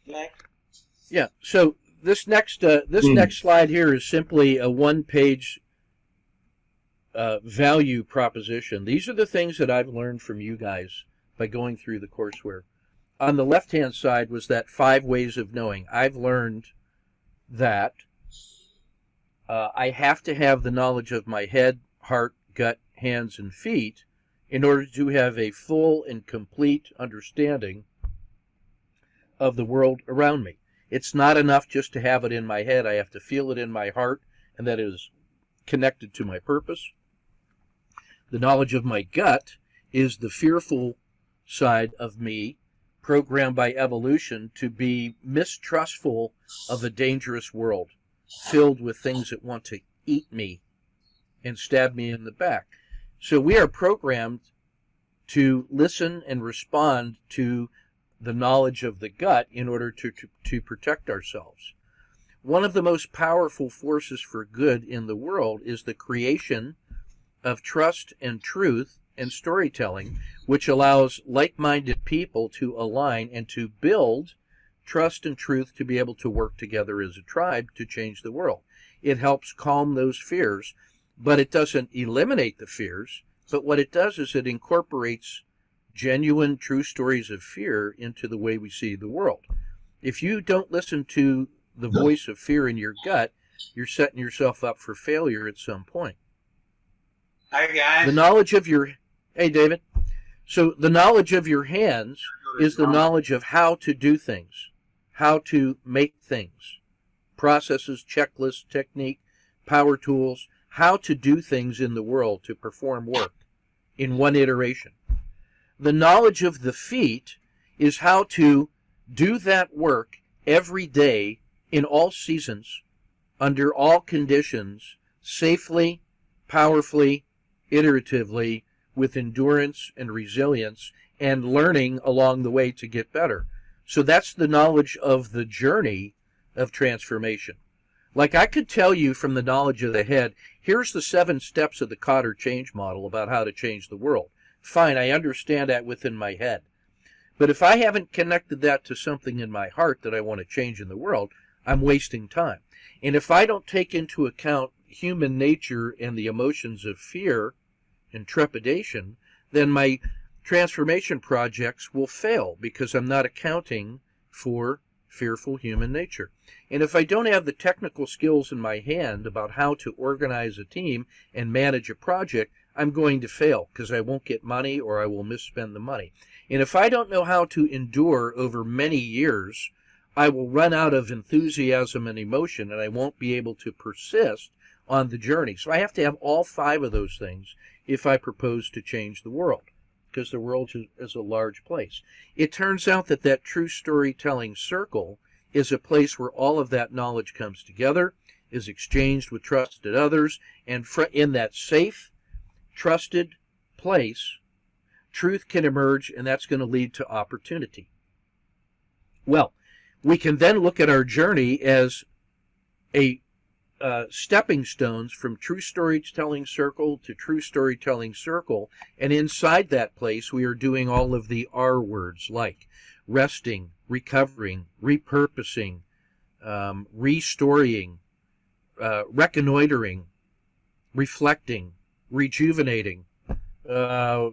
Next. Yeah. So this next slide here is simply a one-page value proposition. These are the things that I've learned from you guys by going through the courseware. On the left-hand side was that 5 ways of knowing. I've learned that I have to have the knowledge of my head, heart, gut, hands, and feet in order to have a full and complete understanding of the world around me. It's not enough just to have it in my head. I have to feel it in my heart, and that is connected to my purpose. The knowledge of my gut is the fearful side of me, programmed by evolution to be mistrustful of a dangerous world, filled with things that want to eat me and stab me in the back. So we are programmed to listen and respond to the knowledge of the gut in order to protect ourselves. One of the most powerful forces for good in the world is the creation of trust and truth and storytelling, which allows like-minded people to align and to build trust and truth to be able to work together as a tribe to change the world. It helps calm those fears, but it doesn't eliminate the fears. But what it does is it incorporates genuine, true stories of fear into the way we see the world. If you don't listen to the voice of fear in your gut, you're setting yourself up for failure at some point. Hi, guys. The knowledge of your... Hey, David. So the knowledge of your hands is the knowledge of how to do things, how to make things, processes, checklists, technique, power tools, how to do things in the world to perform work in one iteration. The knowledge of the feet is how to do that work every day in all seasons, under all conditions, safely, powerfully, iteratively, with endurance and resilience, and learning along the way to get better. So that's the knowledge of the journey of transformation. Like I could tell you from the knowledge of the head, here's the 7 steps of the Cotter change model about how to change the world. Fine, I understand that within my head. But if I haven't connected that to something in my heart that I want to change in the world, I'm wasting time. And if I don't take into account human nature and the emotions of fear and trepidation, then my transformation projects will fail because I'm not accounting for fearful human nature. And if I don't have the technical skills in my hand about how to organize a team and manage a project, I'm going to fail because I won't get money or I will misspend the money. And if I don't know how to endure over many years, I will run out of enthusiasm and emotion and I won't be able to persist on the journey. So I have to have all 5 of those things if I propose to change the world, because the world is a large place. It turns out that that true storytelling circle is a place where all of that knowledge comes together, is exchanged with trusted others, and in that safe, trusted place, truth can emerge, and that's going to lead to opportunity. Well, we can then look at our journey as a stepping stones from true storytelling circle to true storytelling circle, and inside that place we are doing all of the R words like resting, recovering, repurposing, restoring, reconnoitering, reflecting, rejuvenating. All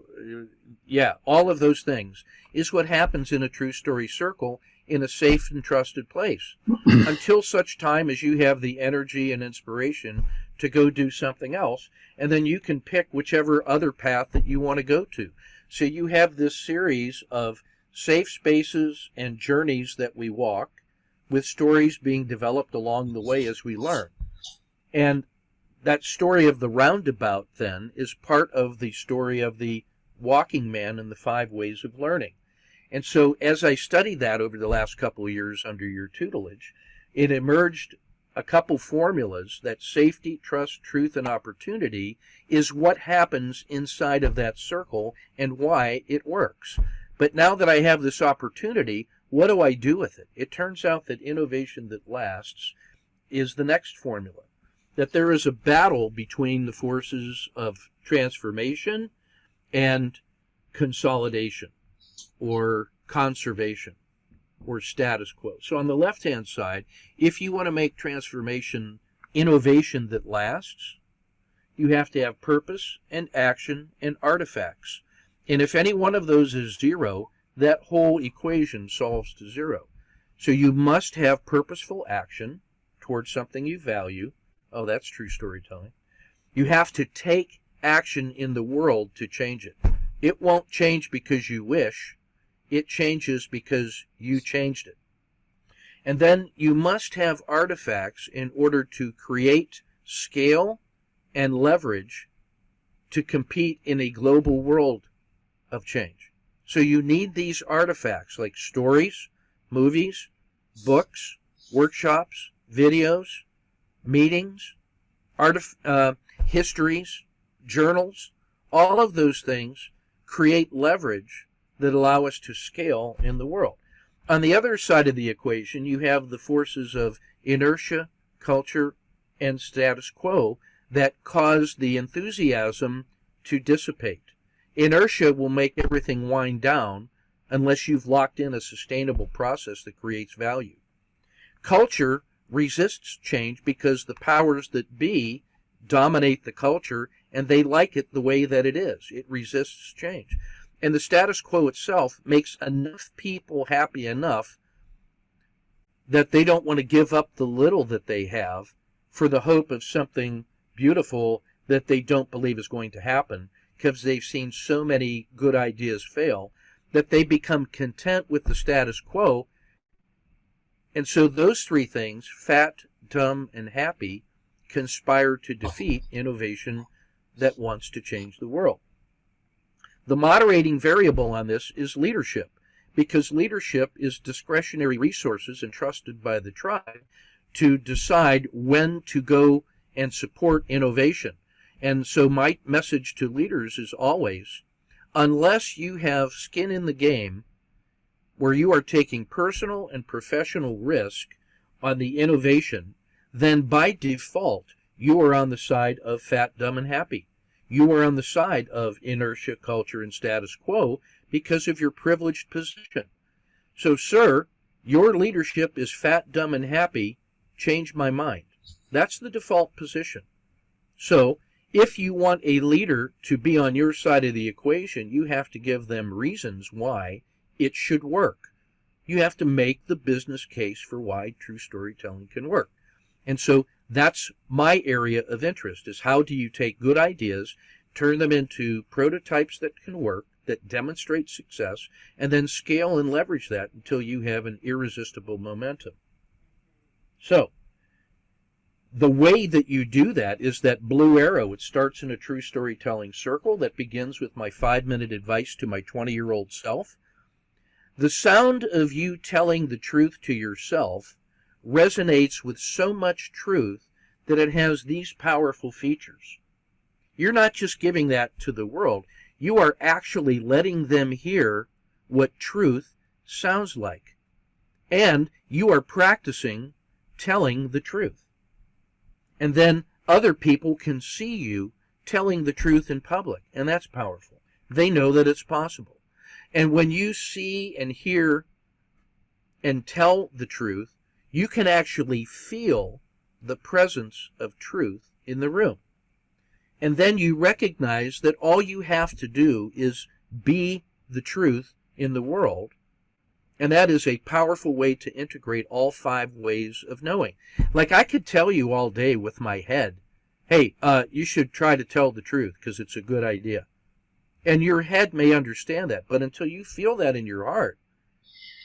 of those things is what happens in a true story circle in a safe and trusted place until such time as you have the energy and inspiration to go do something else, and then you can pick whichever other path that you want to go to. So you have this series of safe spaces and journeys that we walk, with stories being developed along the way as we learn. And that story of the roundabout, then, is part of the story of the walking man and the 5 ways of learning. And so as I studied that over the last couple of years under your tutelage, it emerged a couple formulas that safety, trust, truth, and opportunity is what happens inside of that circle and why it works. But now that I have this opportunity, what do I do with it? It turns out that innovation that lasts is the next formula. That there is a battle between the forces of transformation and consolidation or conservation. or status quo. So on the left-hand side, if you want to make transformation, innovation that lasts, you have to have purpose and action and artifacts. And if any one of those is zero, that whole equation solves to zero. So you must have purposeful action towards something you value. Oh, that's true storytelling. You have to take action in the world to change it. It won't change because you wish. It changes because you changed it. And then you must have artifacts in order to create scale and leverage to compete in a global world of change. So you need these artifacts like stories, movies, books, workshops, videos, meetings, histories, journals. All of those things create leverage that allow us to scale in the world. On the other side of the equation, you have the forces of inertia, culture, and status quo that cause the enthusiasm to dissipate. Inertia will make everything wind down unless you've locked in a sustainable process that creates value. Culture resists change because the powers that be dominate the culture and they like it the way that it is. It resists change. And the status quo itself makes enough people happy enough that they don't want to give up the little that they have for the hope of something beautiful that they don't believe is going to happen, because they've seen so many good ideas fail that they become content with the status quo. And so those three things, fat, dumb, and happy, conspire to defeat innovation that wants to change the world. The moderating variable on this is leadership, because leadership is discretionary resources entrusted by the tribe to decide when to go and support innovation. And so my message to leaders is always, unless you have skin in the game where you are taking personal and professional risk on the innovation, then by default you are on the side of fat, dumb, and happy. You are on the side of inertia, culture, and status quo because of your privileged position. So, sir, your leadership is fat, dumb, and happy. Change my mind. That's the default position. So, if you want a leader to be on your side of the equation, you have to give them reasons why it should work. You have to make the business case for why true storytelling can work. And so that's my area of interest, is how do you take good ideas, turn them into prototypes that can work, that demonstrate success, and then scale and leverage that until you have an irresistible momentum. So the way that you do that is that blue arrow. It starts in a true storytelling circle that begins with my 5-minute advice to my 20-year-old self. The sound of you telling the truth to yourself resonates with so much truth that it has these powerful features. You're not just giving that to the world. You are actually letting them hear what truth sounds like. And you are practicing telling the truth. And then other people can see you telling the truth in public, and that's powerful. They know that it's possible. And when you see and hear and tell the truth, you can actually feel the presence of truth in the room. And then you recognize that all you have to do is be the truth in the world. And that is a powerful way to integrate all 5 ways of knowing. Like, I could tell you all day with my head, hey, you should try to tell the truth because it's a good idea. And your head may understand that, but until you feel that in your heart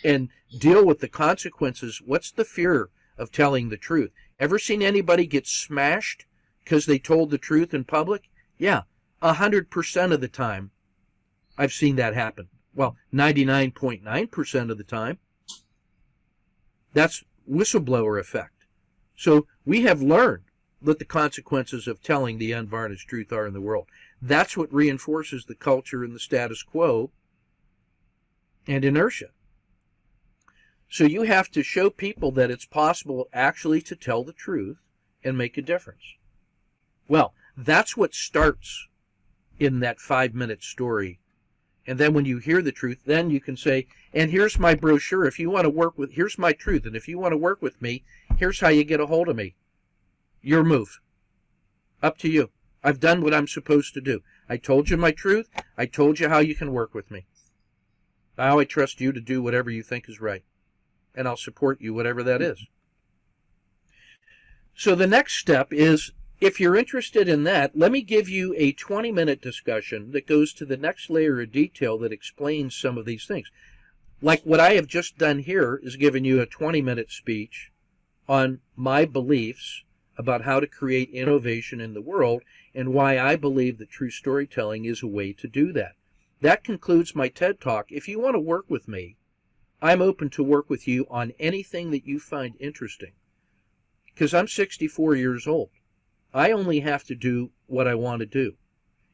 and deal with the consequences, what's the fear of telling the truth? Ever seen anybody get smashed because they told the truth in public? Yeah, 100% of the time I've seen that happen. Well, 99.9% of the time. That's whistleblower effect. So we have learned what the consequences of telling the unvarnished truth are in the world. That's what reinforces the culture and the status quo and inertia. So you have to show people that it's possible actually to tell the truth and make a difference. Well, that's what starts in that 5-minute story And then when you hear the truth, then you can say, and here's my brochure. If you want to work with, here's my truth. And if you want to work with me, here's how you get a hold of me. Your move. Up to you. I've done what I'm supposed to do. I told you my truth. I told you how you can work with me. Now I trust you to do whatever you think is right. And I'll support you, whatever that is. So the next step is, if you're interested in that, let me give you a 20-minute discussion that goes to the next layer of detail that explains some of these things. Like what I have just done here is given you a 20-minute speech on my beliefs about how to create innovation in the world and why I believe that true storytelling is a way to do that. That concludes my TED Talk. If you want to work with me, I'm open to work with you on anything that you find interesting. Because I'm 64 years old. I only have to do what I want to do.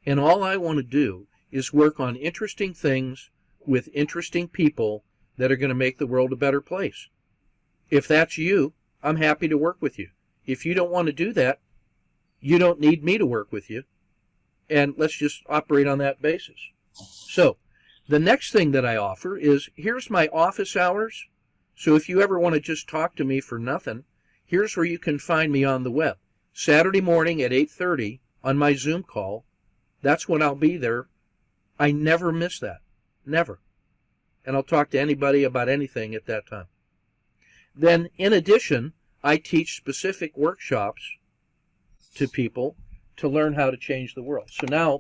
And all I want to do is work on interesting things with interesting people that are going to make the world a better place. If that's you, I'm happy to work with you. If you don't want to do that, you don't need me to work with you. And let's just operate on that basis. So, the next thing that I offer is, here's my office hours. So if you ever want to just talk to me for nothing, here's where you can find me on the web. Saturday morning at 8:30 on my Zoom call. That's when I'll be there. I never miss that. Never. And I'll talk to anybody about anything at that time. Then, in addition, I teach specific workshops to people to learn how to change the world. So now